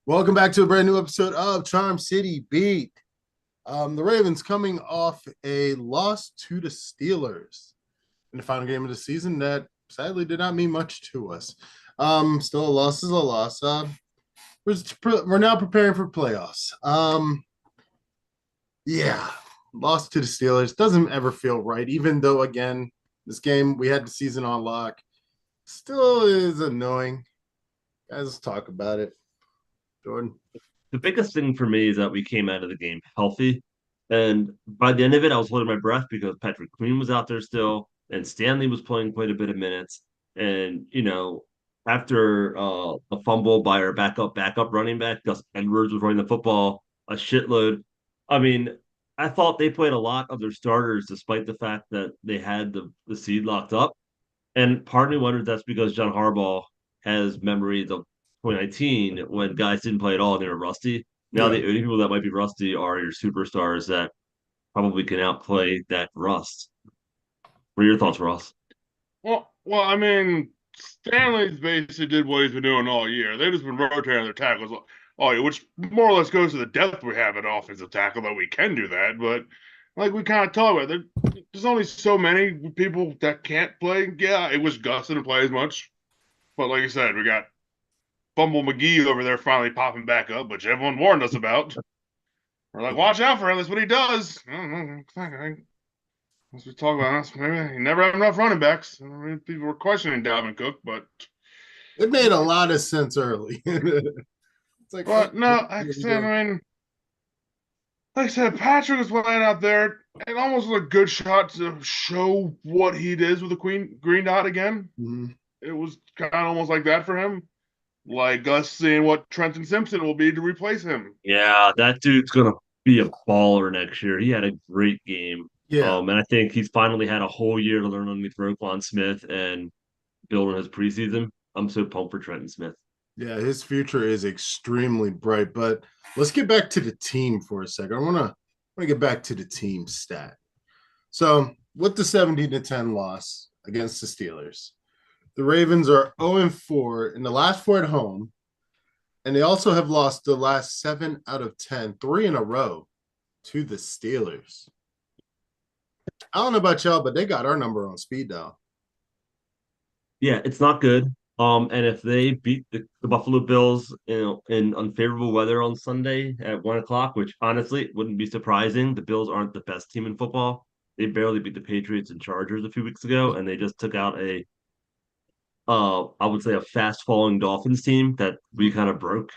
Welcome back to a brand new episode of Charm City Beat. The Ravens coming off a loss to the Steelers in the final game of the season that sadly did not mean much to us. Still a loss is a loss. We're now preparing for playoffs. Yeah, loss to the Steelers doesn't ever feel right, even though again this game we had the season on lock. Still is annoying. Guys, let's talk about it. Jordan. The biggest thing for me is that we came out of the game healthy. And by the end of it, I was holding my breath because Patrick Queen was out there still, and Stanley was playing quite a bit of minutes. And, after a fumble by our backup running back, Gus Edwards was running the football a shitload. I mean, I thought they played a lot of their starters despite the fact that they had the seed locked up. And part of me wonders that's because John Harbaugh has memories of 2019 when guys didn't play at all and they were rusty. Now Yeah. the only people that might be rusty are your superstars that probably can outplay that rust. What are your thoughts, Ross? I mean, Stanley's basically did what he's been doing all year. They've just been rotating their tackles all year, which more or less goes to the depth we have at offensive tackle that we can do that. But like we kind of talk about, there's only so many people that can't play. Yeah, it was Gus didn't play as much, but like I said, we got Bumble McGee over there finally popping back up, which everyone warned us about. We're like, watch out for him. That's what he does. I don't know. As we talk about this, maybe he never had enough running backs. I mean, people were questioning Dalvin Cook, but It made a lot of sense early. It's like, oh, no, like I said, Patrick was laying out there. It almost was a good shot to show what he is with the green dot again. mhm. It was kind of almost like that for him, like us seeing what Trenton Simpson will be to replace him. Yeah, that dude's gonna be a baller next year. He had a great game. Yeah, And I think he's finally had a whole year to learn underneath Roquan Smith and build on his preseason. I'm so pumped for Trenton Smith. yeah, his future is extremely bright. But let's get back to the team for a second. I want to get back to the team stat. So with the 17-10 loss against the Steelers, the Ravens are 0-4 in the last four at home, and they also have lost the last 7 out of 10, three in a row to the Steelers. I don't know about y'all, but they got our number on speed dial. Yeah, it's not good. And if they beat the Buffalo Bills, in unfavorable weather on Sunday at 1 o'clock, which honestly wouldn't be surprising, the Bills aren't the best team in football. They barely beat the Patriots and Chargers a few weeks ago, and they just took out I would say a fast falling Dolphins team that we kind of broke.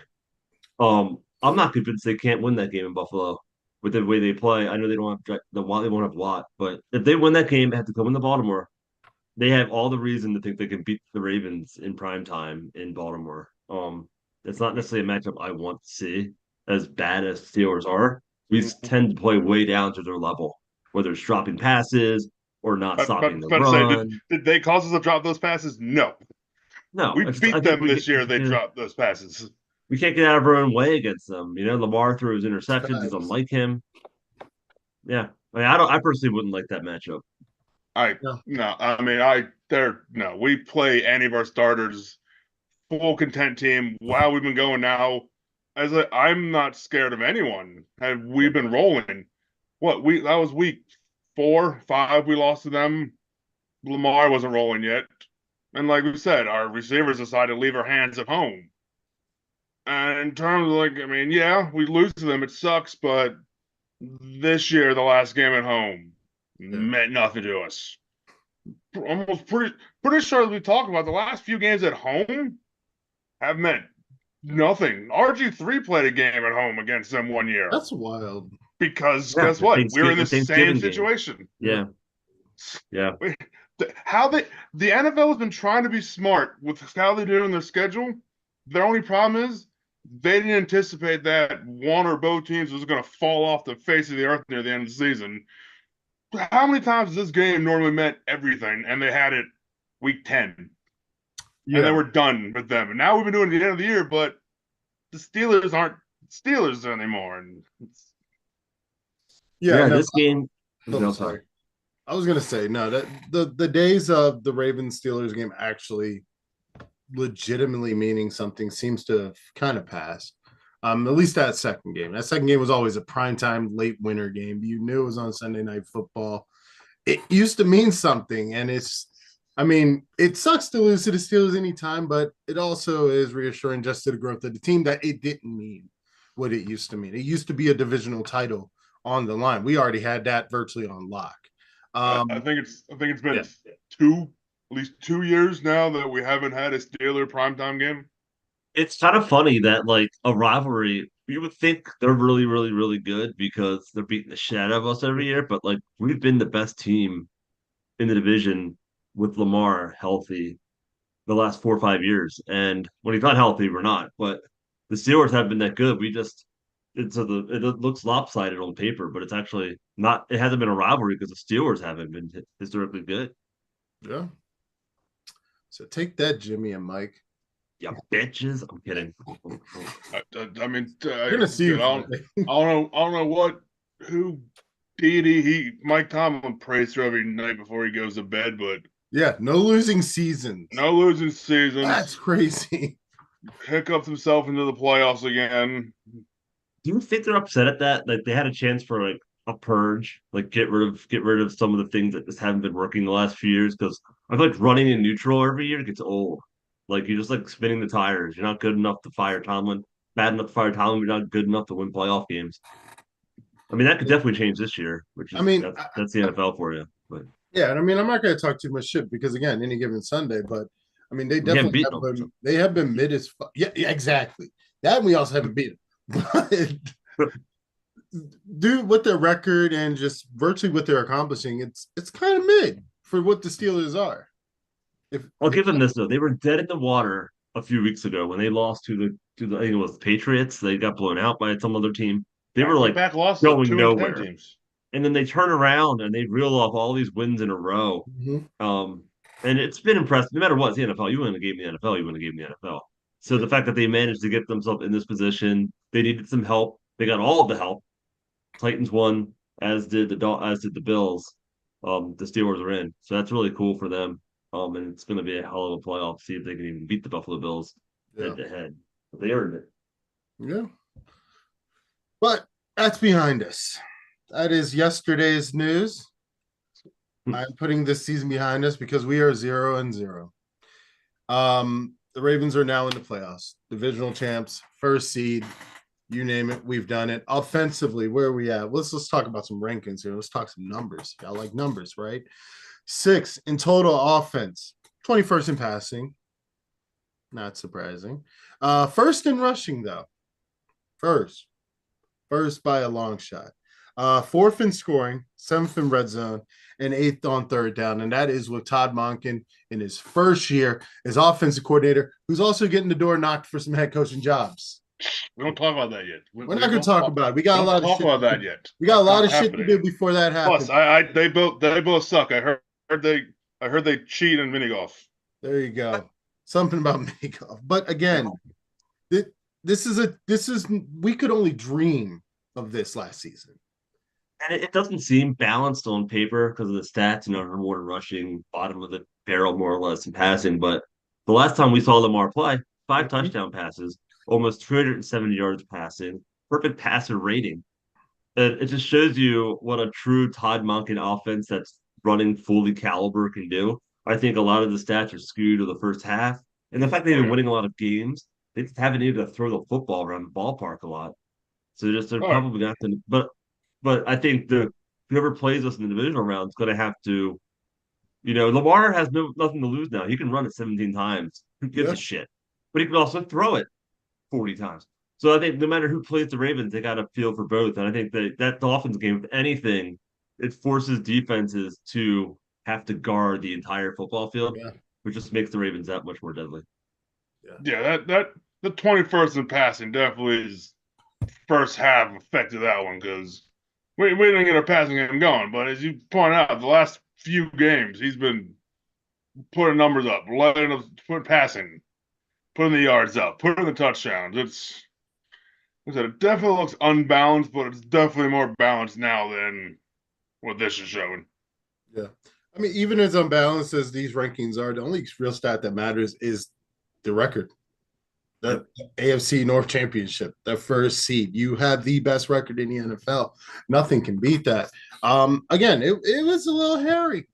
I'm not convinced they can't win that game in Buffalo with the way they play. I know they don't have the Watt, they won't have Watt, but if they win that game, they have to come into Baltimore. They have all the reason to think they can beat the Ravens in prime time in Baltimore. It's not necessarily a matchup I want to see. As bad as Steelers are, we tend to play way down to their level, whether it's dropping passes or not stopping the But to say, run. did they cause us to drop those passes? No, No, we I beat think them this year. They yeah, dropped those passes. we can't get out of our own way against them. Lamar throws interceptions. He's Facts. unlike him. Yeah, I personally wouldn't like that matchup. I Yeah. no, I mean they're no. We play any of our starters full content team. Wow, we've been going now. I'm not scared of anyone. Have we been rolling? What we that was week 4, 5. We lost to them. Lamar wasn't rolling yet, and like we said, our receivers decided to leave our hands at home. And in terms of I mean, yeah, we lose to them. It sucks, but this year, the last game at home Yeah. meant nothing to us. Almost pretty sure as we talk about the last few games at home have meant nothing. RG3 played a game at home against them one year That's wild. because Yeah, guess what? We were in The the same Thanksgiving game. situation. Yeah. Yeah, yeah. How the NFL has been trying to be smart with how they're doing their schedule. Their only problem is they didn't anticipate that one or both teams was going to fall off the face of the earth near the end of the season. How many times has this game normally meant everything and they had it week 10 and Yeah. then we're done with them? And now we've been doing it at the end of the year, but the Steelers aren't Steelers anymore. And Yeah. Yeah, No, this game. oh, No, sorry. sorry. I was gonna say no. That the days of the Ravens Steelers game actually legitimately meaning something seems to have kind of passed. At least that second game. That second game was always a primetime late winter game. You knew it was on Sunday Night Football. It used to mean something, and it sucks to lose to the Steelers anytime, but it also is reassuring just to the growth of the team that it didn't mean what it used to mean. It used to be a divisional title on the line. We already had that virtually on lock. I think it's been at least 2 years now that we haven't had a Steeler primetime game. It's kind of funny that like a rivalry, you would think they're really, really, really good because they're beating the shit out of us every year, but like we've been the best team in the division with Lamar healthy the last 4 or 5 years. And when he's not healthy, we're not. But the Steelers have been that good. It looks lopsided on paper, but it's actually not. It hasn't been a rivalry because the Steelers haven't been historically good. Yeah. So take that, Jimmy and Mike. Yeah, bitches. I'm kidding. I mean, You're gonna see. I don't know who deity Mike Tomlin prays to every night before he goes to bed, but yeah, no losing seasons. No losing seasons. That's crazy. Hiccups himself into the playoffs again. Do you think they're upset at that? Like they had a chance for like a purge, like get rid of some of the things that just haven't been working the last few years. Because I feel like running in neutral every year gets old. Like you're just like spinning the tires. You're not good enough to fire Tomlin. Bad enough to fire Tomlin. You're not good enough to win playoff games. I mean, that could definitely change this year, which is that's the NFL for you. But yeah, and I mean, I'm not going to talk too much shit because again, any given Sunday, but I mean, they definitely have been mid as fuck. Yeah, exactly. That and we also haven't beat them. But dude, with their record and just virtually what they're accomplishing, it's kind of mid for what the Steelers are. I'll give them this though. They were dead in the water a few weeks ago when they lost to the I think it was the Patriots. They got blown out by some other team. They were like going nowhere. And then they turn around and they reel off all these wins in a row. Mm-hmm. And it's been impressive. No matter what, it's the NFL. You win a game in the NFL, you win a game in the NFL. So the fact that they managed to get themselves in this position, they needed some help. They got all of the help. Titans won, as did the Bills. The Steelers are in, so that's really cool for them. And it's going to be a hell of a playoff. See if they can even beat the Buffalo Bills head to head. But they earned it. Yeah. But that's behind us. That is yesterday's news. I'm putting this season behind us because we are 0-0. The Ravens are now in the playoffs, divisional champs, first seed, you name it, we've done it. Offensively, where are we at? Let's talk about some rankings here. Let's talk some numbers. I like numbers, right? 6 in total offense, 21st in passing. Not surprising. First in rushing, though. First by a long shot. 4th in scoring, 7th in red zone, and 8th on third down. And that is with Todd Monken in his first year as offensive coordinator, who's also getting the door knocked for some head coaching jobs. We don't talk about that yet. We're not going to talk about it. We got a lot of shit. Talk about that yet. We got a lot of shit to do before that happens. Plus, they both suck. I heard they cheat in mini golf. There you go. Something about mini golf. But again, this is we could only dream of this last season. And it doesn't seem balanced on paper because of the stats, more rushing, bottom of the barrel, more or less, in passing. But the last time we saw Lamar play, 5 touchdown passes, almost 370 yards passing, perfect passer rating. And it just shows you what a true Todd Monken offense that's running fully caliber can do. I think a lot of the stats are skewed to the first half. And the fact they've been winning a lot of games, they just haven't needed to throw the football around the ballpark a lot. So they're probably going to have to. But I think whoever plays us in the divisional round is going to have to, Lamar has nothing to lose now. He can run it 17 times. Who gives a shit? But he can also throw it 40 times. So I think no matter who plays the Ravens, they got to feel for both. And I think that Dolphins game, if anything, it forces defenses to have to guard the entire football field, which just makes the Ravens that much more deadly. Yeah, that the 21st in passing definitely is first half affected that one because we didn't get our passing game going, but as you point out, the last few games he's been putting numbers up, passing, putting the yards up, putting the touchdowns. It definitely looks unbalanced, but it's definitely more balanced now than what this is showing. Yeah, I mean, even as unbalanced as these rankings are, the only real stat that matters is the record. The AFC North Championship, the first seed. You have the best record in the NFL. Nothing can beat that. Again, it was a little hairy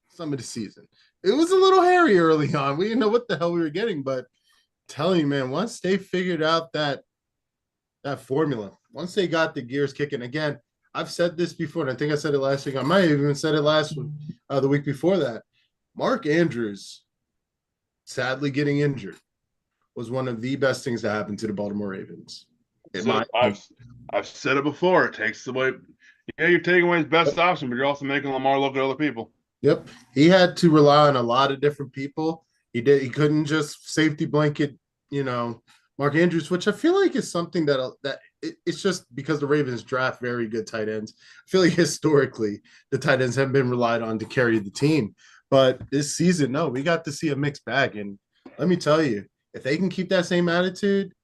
some of the season. It was a little hairy early on. We didn't know what the hell we were getting, but telling you, man, once they figured out that formula, once they got the gears kicking again, I've said this before, and I think I said it last week. I might have even said it last week, the week before that. Mark Andrews, sadly getting injured, was one of the best things that happened to the Baltimore Ravens. I've said it before. It takes away. Yeah, you're taking away his best option, but you're also making Lamar look at other people. Yep, he had to rely on a lot of different people. He couldn't just safety blanket, Mark Andrews, which I feel like is something it's just because the Ravens draft very good tight ends. I feel like historically the tight ends have been relied on to carry the team, but this season, no, we got to see a mixed bag. And let me tell you, if they can keep that same attitude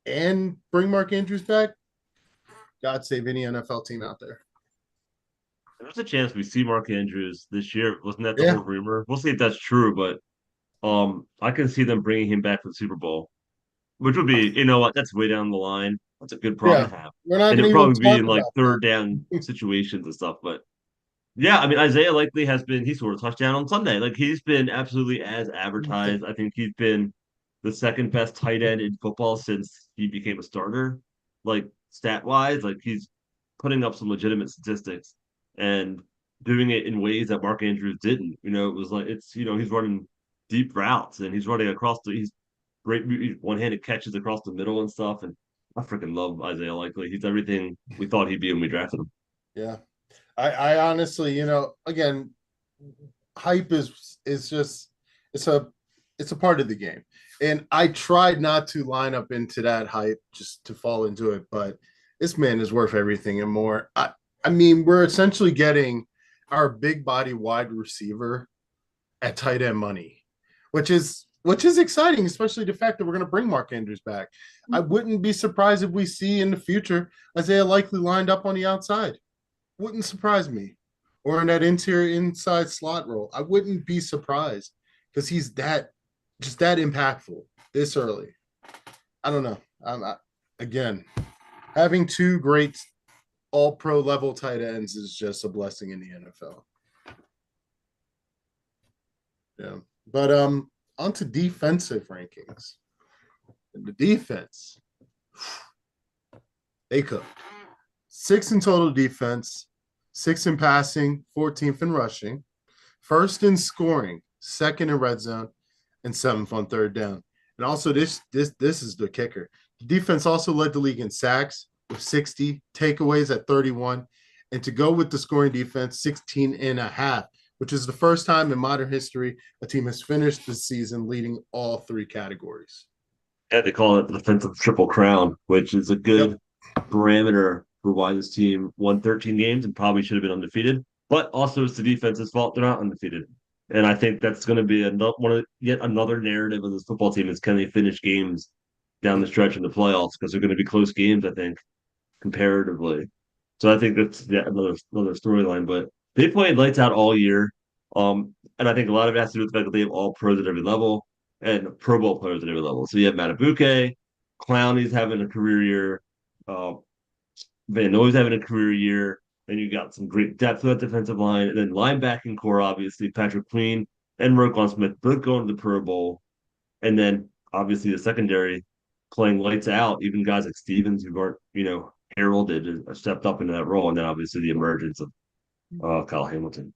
and bring Mark Andrews back, God save any NFL team out there. There's a chance we see Mark Andrews this year. Wasn't that the whole rumor? We'll see if that's true, but I can see them bringing him back for the Super Bowl, which would be, you know what, that's way down the line. That's a good problem to have. We're not and going to it'd even probably be talk in like about third down situations and stuff. But yeah, I mean, Isaiah likely he scored a touchdown on Sunday. Like he's been absolutely as advertised. I think he's been the second best tight end in football since he became a starter. Like stat wise, like he's putting up some legitimate statistics and doing it in ways that Mark Andrews didn't. It was like he's running deep routes and he's running across he's great one-handed catches across the middle and stuff. And I freaking love Isaiah Likely. He's everything we thought he'd be when we drafted him. Yeah. I honestly, again, hype is just it's a part of the game. And I tried not to line up into that hype just to fall into it, but this man is worth everything and more. I mean, we're essentially getting our big body wide receiver at tight end money, which is exciting, especially the fact that we're going to bring Mark Andrews back. I wouldn't be surprised if we see in the future Isaiah Likely lined up on the outside. Wouldn't surprise me. Or in that interior inside slot role. I wouldn't be surprised because he's just that impactful this early. I don't know. Again, having two great all-pro level tight ends is just a blessing in the NFL. Yeah. But on to defensive rankings. And the defense, they cooked. 6 in total defense, 6 in passing, 14th in rushing, 1st in scoring, 2nd in red zone, and 7th on third down. And also this is the kicker. The defense also led the league in sacks with 60, takeaways at 31, and to go with the scoring defense, 16 and a half, which is the first time in modern history a team has finished the season leading all 3 categories. Yeah, they call it the defensive triple crown, which is a good parameter for why this team won 13 games and probably should have been undefeated. But also it's the defense's fault they're not undefeated. And I think that's going to be yet another narrative of this football team is can they finish games down the stretch in the playoffs, because they're going to be close games, I think, comparatively. So I think that's another storyline. But they played lights out all year. And I think a lot of it has to do with the fact that they have all pros at every level and Pro Bowl players at every level. So you have Matabuke, Clowney's having a career year, Van Noy's having a career year. Then you got some great depth of that defensive line. And then linebacking core, obviously, Patrick Queen and Roquan Smith both going to the Pro Bowl. And then obviously the secondary playing lights out, even guys like Stevens who aren't, heralded stepped up into that role. And then obviously the emergence of Kyle Hamilton,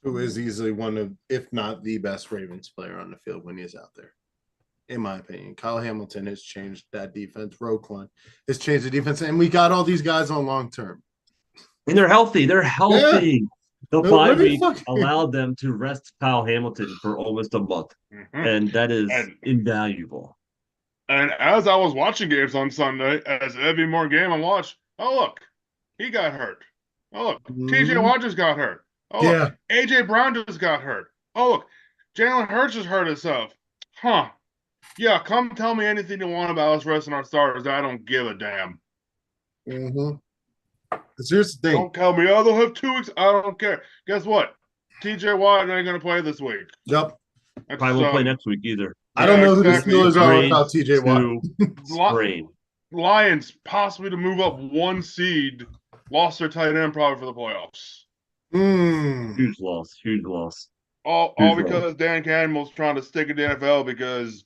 who is easily one of, if not the best Ravens player on the field when he's out there. In my opinion, Kyle Hamilton has changed that defense. Roquan has changed the defense, and we got all these guys on long term. And they're healthy. They're healthy. Yeah. The 5 week allowed them to rest Kyle Hamilton for almost a month, and that is invaluable. And as I was watching games on Sunday, as every more game I watched, oh look, he got hurt. Oh look, TJ Watt just got hurt. Oh look, AJ Brown just got hurt. Oh look, Jalen Hurts just hurt himself. Huh. Yeah, come tell me anything you want about us resting our starters. I don't give a damn. Because here's the thing. Don't tell me, they'll have 2 weeks. I don't care. Guess what? TJ Watt ain't going to play this week. Yep. Probably won't play next week either. I don't know who the exactly. Steelers are Brain without TJ Watt. to sprain. Lions possibly to move up 1 seed, lost their tight end probably for the playoffs. Huge loss. Huge loss. All Huge because Dan Campbell's trying to stick in the NFL because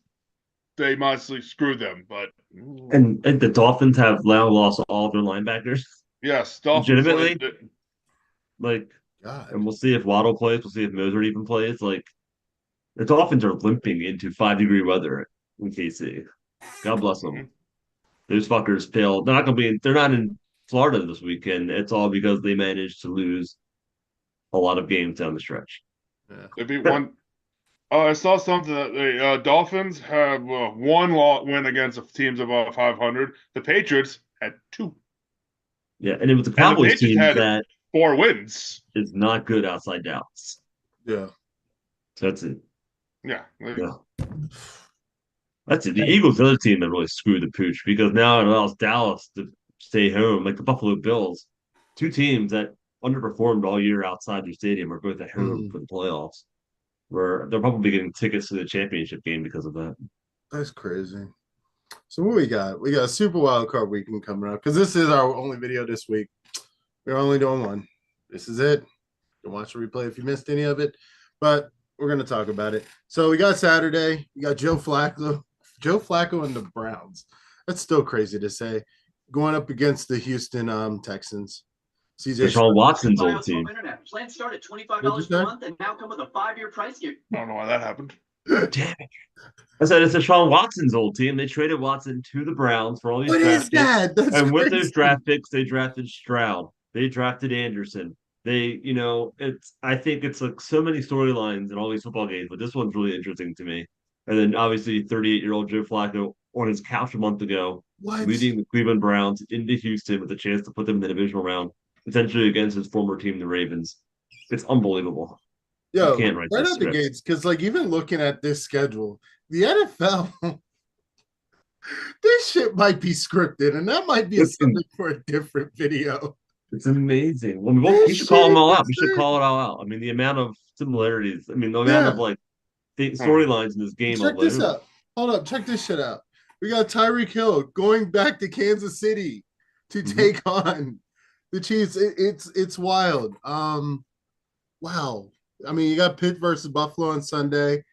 they mostly screwed them. But And the Dolphins have now lost all of their linebackers. yes, Dolphins Legitimately? Like, God. and we'll see if Waddle plays. We'll see if Mozart even plays. Like, the Dolphins are limping into 5-degree weather in KC. God bless them. Those fuckers failed. They're not gonna be. They're not in Florida this weekend. It's all because they managed to lose a lot of games down the stretch. Yeah. They beat one. I saw something that the Dolphins have one win against teams above 500. The Patriots had 2. Yeah, and it was the And the Cowboys Patriots team had that 4 wins. is not good outside Dallas. Yeah. So that's it. Yeah. Yeah. That's it. The Eagles, are the other team that really screwed the pooch because now it allows Dallas to stay home, like the Buffalo Bills. 2 teams that underperformed all year outside their stadium are both at home for the playoffs, where they're probably getting tickets to the championship game because of that. That's crazy. So what we got? We got a Super Wild Card weekend coming up because this is our only video this week. We're only doing one. This is it. You can watch the replay if you missed any of it, but we're going to talk about it. So we got Saturday. We got Joe Flacco and the Browns. That's still crazy to say. Going up against the Houston Texans. Deshaun Watson's old team. Plans start at $25 per month and now come with a 5-year price gift. I don't know why that happened. Damn it. I said it's Deshaun Watson's old team. They traded Watson to the Browns for all these What draft is picks. that? That's and with crazy. those draft picks, they drafted Stroud. They drafted Anderson. They, I think it's like so many storylines in all these football games, but this one's really interesting to me. And then obviously 38-year-old Joe Flacco on his couch a month ago, leading the Cleveland Browns into Houston with a chance to put them in the divisional round, potentially against his former team, the Ravens. It's unbelievable. Yo, you can't write right this out the script. gates, because like even looking at this schedule, the NFL, this shit might be scripted, and that might be something for a different video. It's amazing. Well, we should call them all out. We should call it all out. I mean, the amount of similarities. I mean, the amount of like the storylines in this game. Check this out. Hold up. Check this shit out. We got Tyreek Hill going back to Kansas City to take on the Chiefs. It's wild. Wow. I mean, you got Pitt versus Buffalo on Sunday.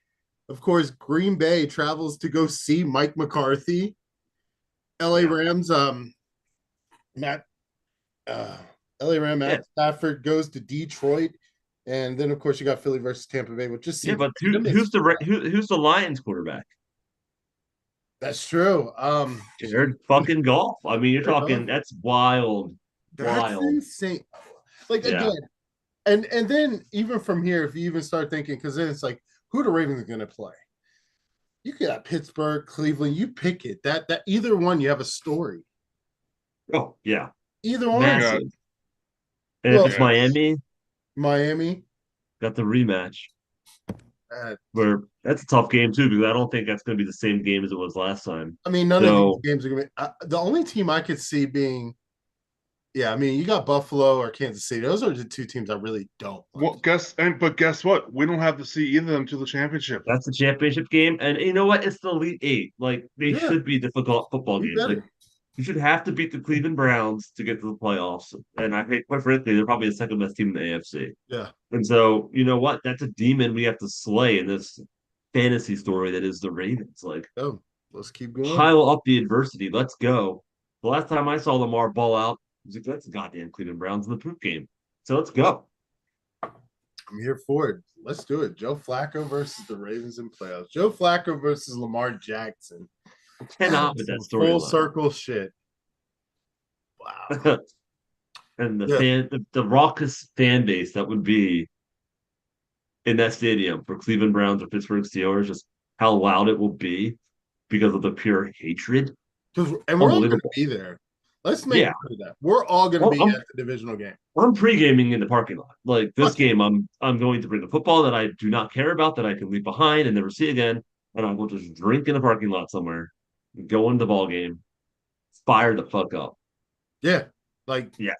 Of course, Green Bay travels to go see Mike McCarthy. LA Rams, Matt Stafford goes to Detroit, and then of course you got Philly versus Tampa Bay, which just but who's the Lions quarterback? That's true. Jared fucking Goff. I mean, you're talking that's wild. That's insane. Like again, and then even from here, if you even start thinking, because then it's like, who the Ravens are going to play? You could have Pittsburgh, Cleveland. You pick it. That either one, you have a story. Oh yeah, either one. Massive. And if it's Miami, got the rematch. Where that's a tough game too, because I don't think that's going to be the same game as it was last time. I mean, none of these games are going to be. The only team I could see being, I mean, you got Buffalo or Kansas City. Those are the 2 teams I really don't. Well, guess what? We don't have to see either of them to the championship. That's the championship game, and you know what? It's the Elite 8. Like they should be difficult football games. Like you should have to beat the Cleveland Browns to get to the playoffs. And I think, quite frankly, they're probably the second best team in the AFC. Yeah. And so, you know what? That's a demon we have to slay in this fantasy story that is the Ravens. Like, let's keep going. Pile up the adversity. Let's go. The last time I saw Lamar ball out, I was like, that's the goddamn Cleveland Browns in the poop game. So let's go. I'm here for it. Let's do it. Joe Flacco versus the Ravens in playoffs. Joe Flacco versus Lamar Jackson. I cannot with that story. Full circle shit. Wow. And the raucous fan base that would be in that stadium for Cleveland Browns or Pittsburgh Steelers, just how loud it will be because of the pure hatred. And we're all going to be there. Let's make sure of that. We're all going to be at the divisional game. I'm pre-gaming in the parking lot. Like this game, I'm going to bring a football that I do not care about, that I can leave behind and never see again, and I will just drink in a parking lot somewhere, go into the ball game, fire the fuck up. Yeah, like yes,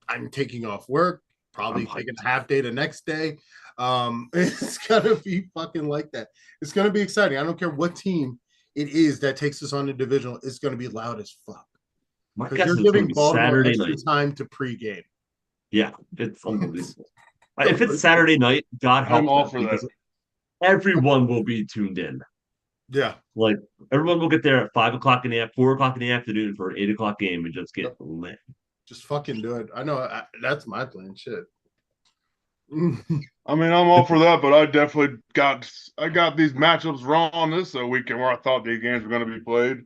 I'm taking off work. probably taking a half day the next day. It's gonna be fucking like that. It's gonna be exciting. I don't care what team it is that takes us on the divisional. It's gonna be loud as fuck. My Because guess you're is it's going giving to be Baltimore Saturday extra night. time to pregame. Yeah, it's unbelievable. If it's Saturday night, God help I'm all them, for because that. everyone will be tuned in. Yeah. Like, everyone will get there at 5 o'clock in the 4 o'clock in the afternoon for an 8 o'clock game and just get lit. Just fucking do it. I know that's my plan. Shit. I mean, I'm all for that, but I definitely got these matchups wrong this weekend where I thought these games were going to be played.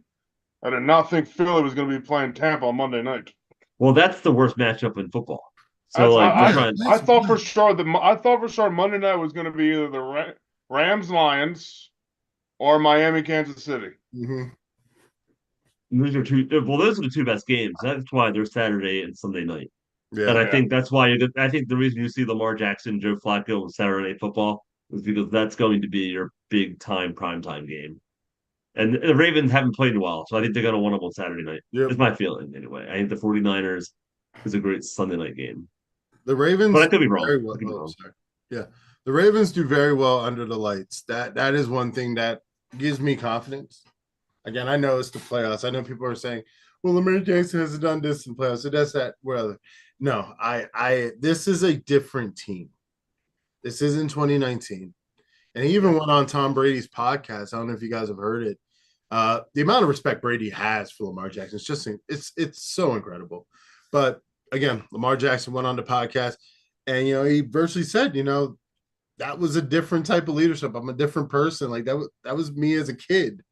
I did not think Philly was going to be playing Tampa on Monday night. Well, that's the worst matchup in football. So I thought for sure Monday night was going to be either the Rams Lions or Miami Kansas City. Mm-hmm. Those are the two best games. That's why they're Saturday and Sunday night. Yeah. And I think that's why I think the reason you see Lamar Jackson, Joe Flacco on Saturday Night Football is because that's going to be your big time primetime game. And the Ravens haven't played in a while, so I think they're going to want them on Saturday night. Yep. It's my feeling anyway. I think the 49ers is a great Sunday night game. The Ravens, but I could be wrong. Sorry. Yeah, the Ravens do very well under the lights. That is one thing that gives me confidence. Again, I know it's the playoffs. I know people are saying, "Well, Lamar Jackson hasn't done this in the playoffs, so that's that." Well, no, this is a different team. This isn't 2019, and he even went on Tom Brady's podcast. I don't know if you guys have heard it. The amount of respect Brady has for Lamar Jackson is just it's so incredible. But again, Lamar Jackson went on the podcast, and he virtually said, that was a different type of leadership. I'm a different person. Like that was me as a kid.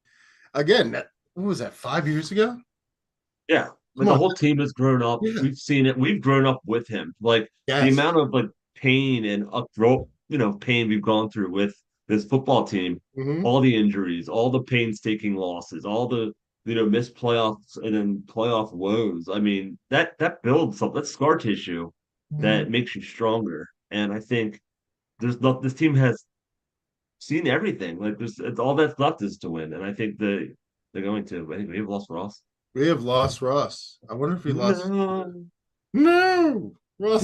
Again, what was that, 5 years ago? Yeah. Like the whole team has grown up. Yeah. We've seen it. We've grown up with him. Like the amount of pain and pain we've gone through with this football team, all the injuries, all the painstaking losses, all the missed playoffs and then playoff woes. I mean, that builds something. That's scar tissue that makes you stronger. And I think this team has seen everything. Like it's all that's left is to win. And I think they're going to. I think we have lost Ross. We have lost Ross. I wonder if we lost. No. Ross.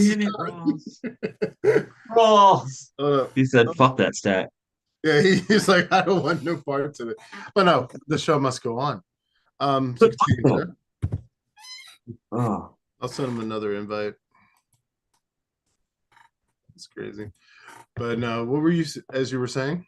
Ross. He said, "Fuck that stat." Yeah, he's like, I don't want no parts of it. But no, the show must go on. I'll send him another invite. It's crazy. But no, what were you, as you were saying?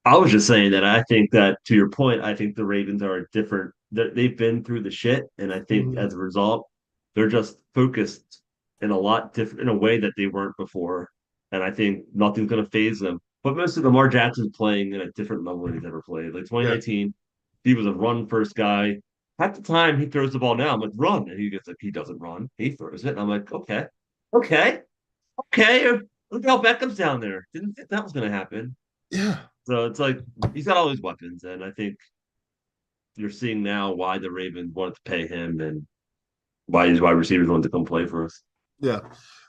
I was just saying that I think that, to your point, I think the Ravens are different. They've been through the shit, and I think as a result, they're just focused in a lot different, in a way that they weren't before. And I think nothing's going to phase them. But mostly Lamar Jackson's playing at a different level than he's ever played. Like 2019, he was a run-first guy. At the time, he throws the ball now. I'm like, run. And he gets like, he doesn't run. He throws it. And I'm like, okay. Look how Beckham's down there. Didn't think that was going to happen. Yeah. So it's like, he's got all these weapons. And I think you're seeing now why the Ravens wanted to pay him and why these wide receivers wanted to come play for us. Yeah.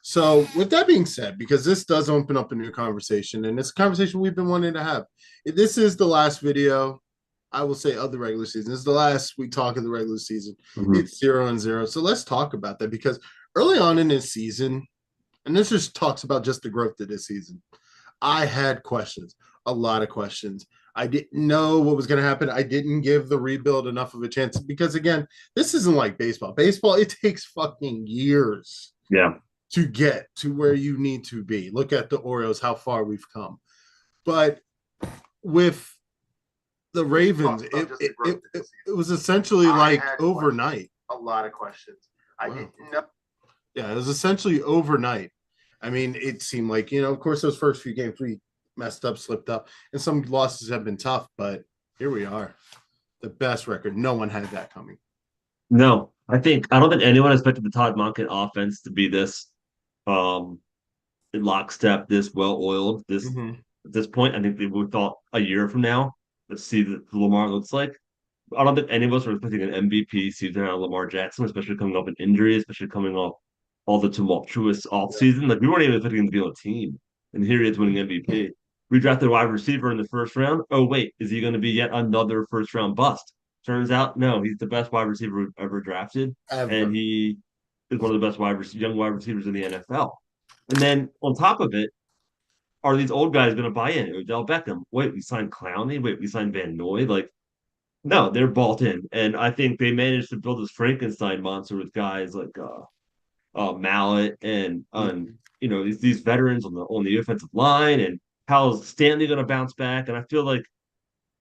So with that being said, because this does open up a new conversation, and it's a conversation we've been wanting to have. This is the last video, I will say, of the regular season. This is the last we talk of the regular season. It's 0-0. So let's talk about that, because early on in this season, and this just talks about just the growth of this season, I had questions, a lot of questions. I didn't know what was going to happen. I didn't give the rebuild enough of a chance because, again, this isn't like baseball. Baseball, it takes fucking years to get to where you need to be. Look at the Orioles, how far we've come. But with the Ravens, it was essentially like overnight. A lot of questions. I didn't know. Yeah, it was essentially overnight. I mean, it seemed like, of course, those first few games we messed up, slipped up, and some losses have been tough, but here we are. The best record. No one had that coming. No, I don't think anyone expected the Todd Monken offense to be this in lockstep, this well-oiled, at this point. I think we would thought a year from now, let's see what Lamar looks like. I don't think any of us were expecting an MVP season out of Lamar Jackson, especially coming off an injury, especially coming off all the tumultuous offseason. Like, we weren't even expecting him to be on a team, and here he is winning MVP. We drafted a wide receiver in the first round. Oh, wait, is he going to be yet another first-round bust? Turns out, no, he's the best wide receiver we've ever drafted, and he is one of the best young wide receivers in the NFL. And then on top of it, are these old guys going to buy in? Odell Beckham. Wait, we signed Clowney. Wait, we signed Van Noy. Like, no, they're bought in, and I think they managed to build this Frankenstein monster with guys like Mallet and these veterans on the offensive line, and how's Stanley going to bounce back? And I feel like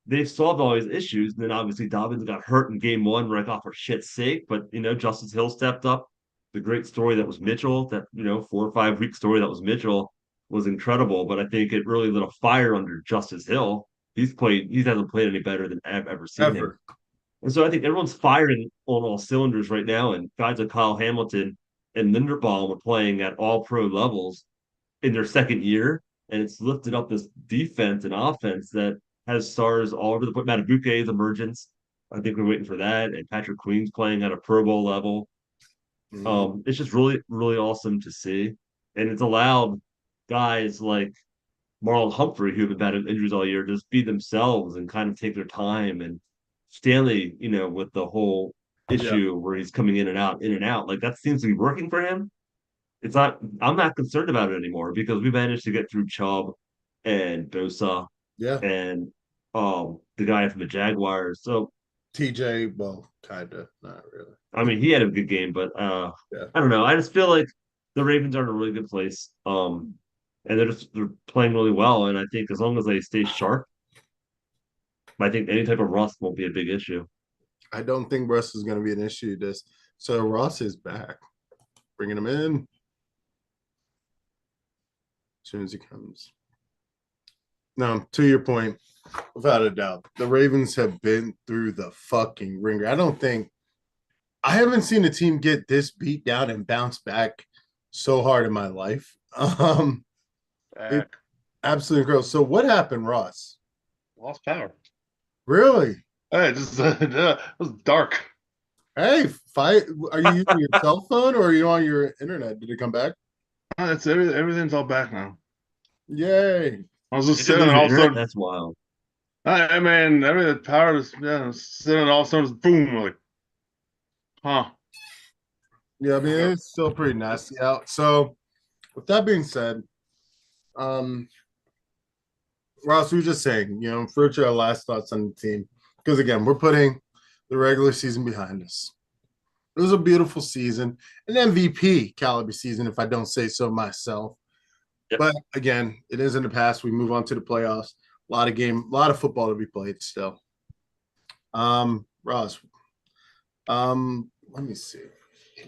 they've solved all these issues. And then obviously Dobbins got hurt in game one, right off for shit's sake. But Justice Hill stepped up. The great story that was Mitchell, that 4 or 5 week story that was Mitchell was incredible. But I think it really lit a fire under Justice Hill. He hasn't played any better than I've ever seen him. And so I think everyone's firing on all cylinders right now. And guys like Kyle Hamilton and Linderbaum are playing at all pro levels in their second year. And it's lifted up this defense and offense that has stars all over the place. Matabuke's emergence. I think we're waiting for that. And Patrick Queen's playing at a Pro Bowl level. It's just really, really awesome to see. And it's allowed guys like Marlon Humphrey, who've been battling injuries all year, just be themselves and kind of take their time. And Stanley, with the whole issue where he's coming in and out, like that seems to be working for him. I'm not concerned about it anymore because we managed to get through Chubb and Bosa and the guy from the Jaguars. So TJ, well, kind of, not really. I mean, he had a good game, but I don't know. I just feel like the Ravens are in a really good place. And they're playing really well. And I think as long as they stay sharp, I think any type of rust won't be a big issue. I don't think rust is going to be an issue. So Ross is back, bringing him in as soon as he comes. Now, to your point, without a doubt, the Ravens have been through the fucking ringer. I haven't seen a team get this beat down and bounce back so hard in my life. Absolutely incredible. So what happened, Ross? Lost power. Really? Hey, it was dark. Hey, fight. Are you using your cell phone or are you on your internet? Did it come back? It's everything's all back now. Yay. I was just sitting and all of a sudden. That's wild. I mean, everything power was sitting and all of a sudden boom, like, huh. Yeah, I mean it's still pretty nasty out. So with that being said, Ross, we were just saying, for our last thoughts on the team, because again, we're putting the regular season behind us. It was a beautiful season, an MVP caliber season, if I don't say so myself. Yep. But again, it is in the past. We move on to the playoffs. A lot of football to be played still. Ross, let me see.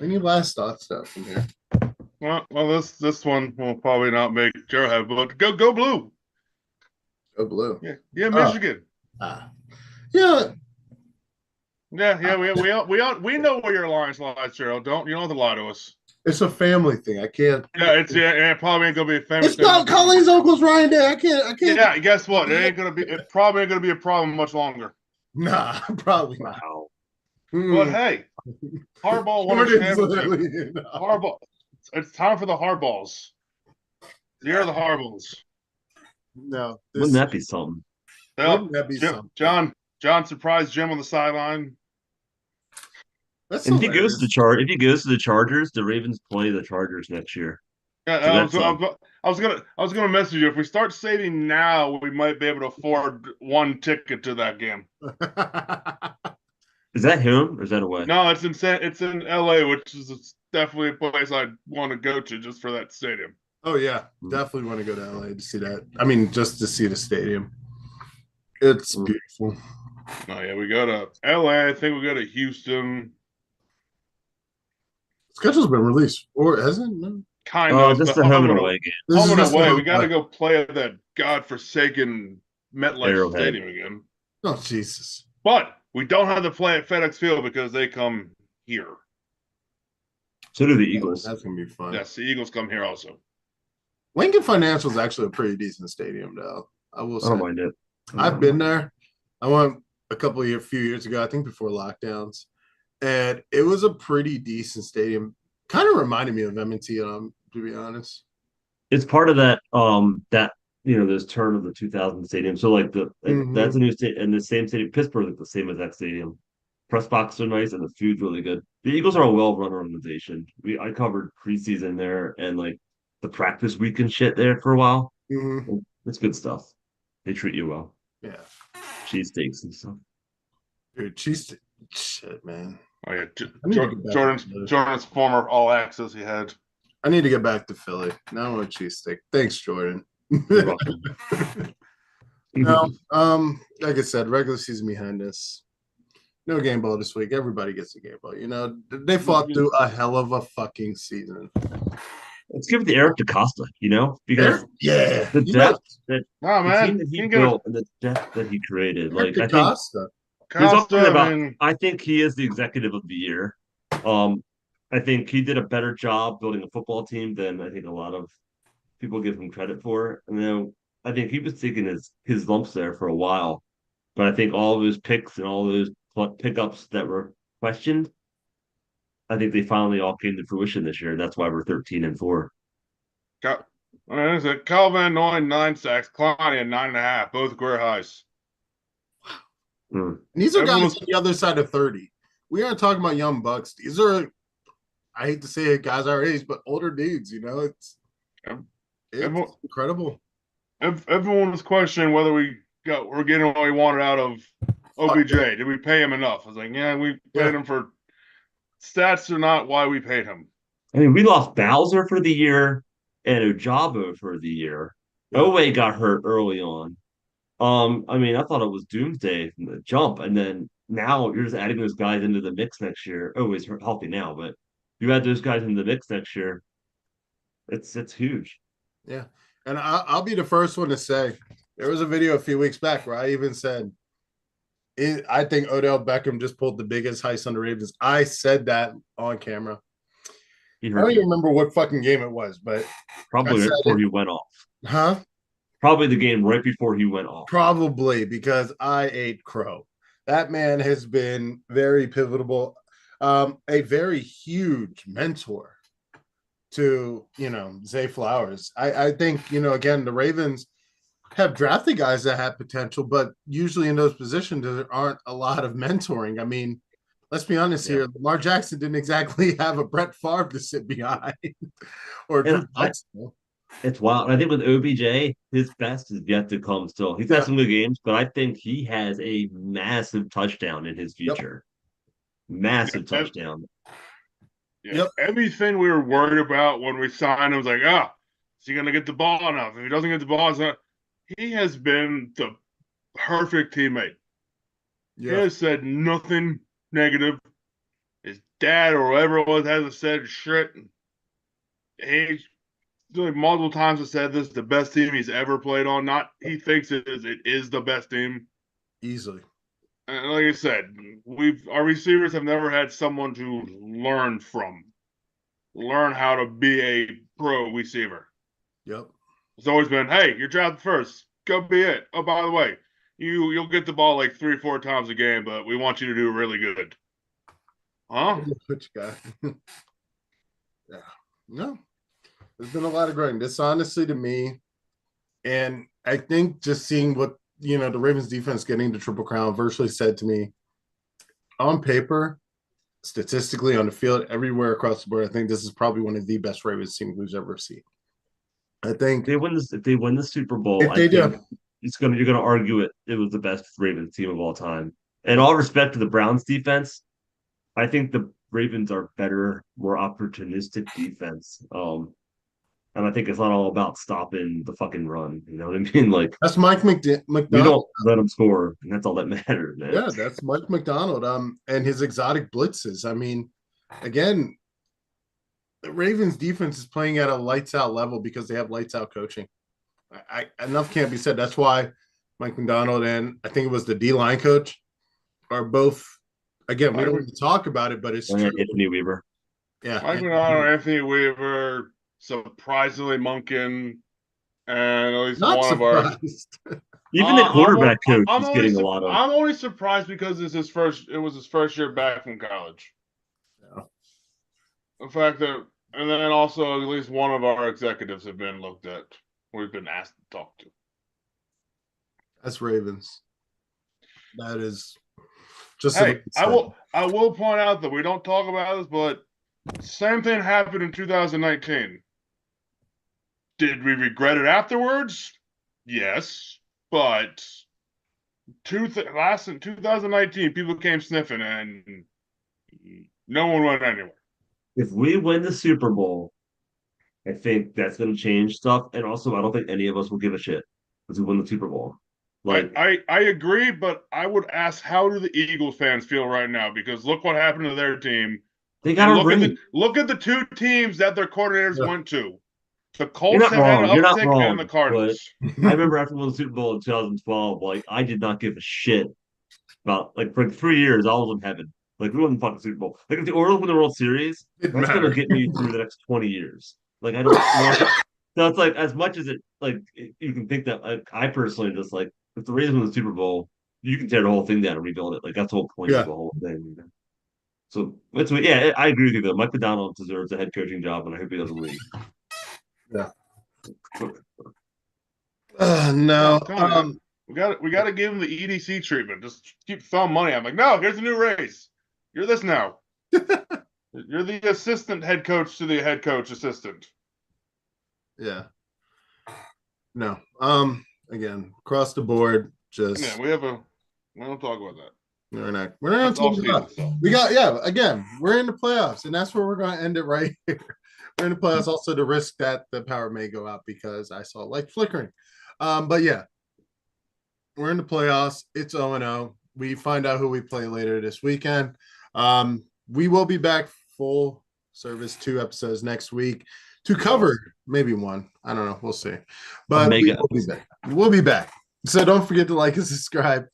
Any last thoughts from here? Well, this one will probably not make Gerald happy, but go blue. Go blue. Yeah, Michigan. Yeah. We know where your lines lie, Gerald. You don't have to lie to us. It's a family thing. I can't. Yeah, it probably ain't gonna be a family. It's not Colleen's uncle's Ryan Day. I can't. Yeah, guess what? It probably ain't gonna be a problem much longer. Nah, probably not. Wow. But hey, Harbaugh won a championship. Harbaugh. It's time for the Hardballs. You're the Hardballs. No. Wouldn't that be something? Wouldn't that be something? John surprised Jim on the sideline. That's and if he goes to the Chargers, the Ravens play the Chargers next year. Yeah, so I was gonna message you. If we start saving now, we might be able to afford one ticket to that game. Is that home or is that away? No, it's in LA, which is definitely a place I'd want to go to just for that stadium. Oh yeah, definitely want to go to LA to see that. I mean, just to see the stadium. It's beautiful. Oh yeah, we go to LA. I think we go to Houston. Schedule's been released, or hasn't? No. Kind of. Just the home and away game. Home and away. We got to go play at that godforsaken MetLife Stadium again. Oh Jesus! But we don't have to play at FedEx Field because they come here. So do the Eagles. That's gonna be fun. Yes, the Eagles come here also. Lincoln Financial is actually a pretty decent stadium, though. I will say. I don't mind it. I've been there. I went a few years ago, I think before lockdowns, and it was a pretty decent stadium. Kind of reminded me of M&T, to be honest. It's part of that this turn of the 2000 stadium. So like that's a new state, and the same stadium. Pittsburgh is the same as that stadium. Press boxes are nice, and the food's really good. The Eagles are a well-run organization. I covered preseason there, and like the practice week and shit there for a while. Mhm. It's good stuff. They treat you well. Yeah, Cheesesteaks and stuff. dude, cheese. Shit, man. Oh yeah, I need to get back to Philly. Jordan's former all access he had. I need to get back to Philly. Now I want a cheesesteak. Thanks, Jordan. You're welcome. No, like I said, regular season behind us. No game ball this week. Everybody gets a game ball. You know, they fought through a hell of a fucking season. Let's give it to Eric DaCosta, you know, because Yeah, the depth that Oh the man, team that he you built and the depth that he created. Like I think Costa. he's Costa, talking about. I mean, I think he is the executive of the year. I think he did a better job building a football team than I think a lot of people give him credit for. And then I think he was taking his lumps there for a while, but I think all of his picks and all those pickups that were questioned, I think they finally all came to fruition this year. That's why we're 13-4. there's a Calvin Noy 9 sacks, Clowney at 9.5, both career highs. And these are Everyone's- guys on the other side of 30. We aren't talking about young bucks. These are, I hate to say it, guys our age, but older dudes. You know, it's incredible. Everyone was questioning whether we're getting what we wanted out of OBJ. Did we pay him enough? I was like, yeah, we paid him for stats are not why we paid him. I mean, we lost Bowser for the year and Ojabo for the year. Yeah. Owe got hurt early on. I mean, I thought it was doomsday from the jump, and then now you're just adding those guys into the mix next year. He's healthy now, but you add those guys into the mix next year, it's huge. Yeah, and I'll be the first one to say there was a video a few weeks back where I even said I think Odell Beckham just pulled the biggest heist on the Ravens. I said that on camera. I don't even remember what fucking game it was, but probably right before he went off. Huh? Probably the game right before he went off. Probably because I ate crow. That man has been very pivotal, a very huge mentor to, Zay Flowers. I think, again, the Ravens have drafted guys that have potential, but usually in those positions, there aren't a lot of mentoring. I mean, let's be honest here. Lamar Jackson didn't exactly have a Brett Favre to sit behind or Drew Bledsoe. It's wild. I think with OBJ, his best is yet to come still. He's had some good games, but I think he has a massive touchdown in his future. Massive touchdown. Everything we were worried about when we signed him was like, is he going to get the ball enough? If he doesn't get the ball, he has been the perfect teammate. Yeah. He has said nothing negative. His dad or whoever it was hasn't said shit. He's multiple times has said this is the best team he's ever played on. Not he thinks it is the best team. Easily. And like I said, our receivers have never had someone to learn from. Learn how to be a pro receiver. Yep. It's always been, hey, you're drafted first. Go be it. Oh, by the way, you'll get the ball like 3-4 times a game, but we want you to do really good. Huh? Which guy? Yeah. No. There's been a lot of growing. This honestly to me, and I think just seeing what the Ravens defense getting the Triple Crown virtually said to me, on paper, statistically, on the field, everywhere across the board, I think this is probably one of the best Ravens teams we've ever seen. I think if they win the Super Bowl, you're gonna argue it was the best Ravens team of all time. And all respect to the Browns defense, I think the Ravens are better, more opportunistic defense. And I think it's not all about stopping the fucking run. You know what I mean? Like that's Mike McDonald. We don't let them score, and that's all that matters, man. Yeah, that's Mike McDonald. And his exotic blitzes. I mean, again, the Ravens defense is playing at a lights out level because they have lights out coaching. Enough can't be said. That's why Mike McDonald and I think it was the D-line coach are both. Again, we don't want to talk about it, but it's true. Anthony Weaver. Yeah, Mike McDonald, Anthony Weaver. Surprisingly, Monken, and at least not one surprised. of our even the quarterback coach is getting a lot of. I'm only surprised because it was his first year back from college. Yeah. The fact that, and then also at least one of our executives have been looked at. We've been asked to talk to. That's Ravens. That is just. Hey, I will point out that we don't talk about this, but same thing happened in 2019. Did we regret it afterwards? Yes, but last in 2019, people came sniffing, and no one went anywhere. If we win the Super Bowl, I think that's going to change stuff. And also, I don't think any of us will give a shit because we won the Super Bowl. Like, I agree, but I would ask, how do the Eagles fans feel right now? Because look what happened to their team. they got a ring. Look at the two teams that their coordinators went to. The You're Colts not had an wrong. You're not uptick, wrong. and the Cardinals. I remember after we won the Super Bowl in 2012, like I did not give a shit about like for 3 years. I was in heaven. Like we won the fucking Super Bowl. Like if the Orioles win the World Series, Didn't that's matter. gonna get me through the next 20 years. Like I don't want. So it's like as much as it like you can think that like, I personally just like if the Rays win the Super Bowl, you can tear the whole thing down and rebuild it. Like that's the whole point Yeah. of the whole thing. You know? So that's yeah, I agree with you though. Mike McDonald deserves a head coaching job, and I hope he doesn't leave. Yeah. No. We got to give him the EDC treatment. Just keep throwing money. I'm like, no, here's a new raise. You're this now. You're the assistant head coach to the head coach assistant. Yeah. No. Again, across the board, just Yeah, we don't talk about that. we're not That's off talking about. season, so. We got again, we're in the playoffs, and that's where we're gonna end it right here. We're in the playoffs, also the risk that the power may go out because I saw light flickering. But yeah, we're in the playoffs. It's 0-0. We find out who we play later this weekend. We will be back full service 2 episodes next week to cover maybe 1. I don't know. We'll see. But we'll be back. So don't forget to like and subscribe.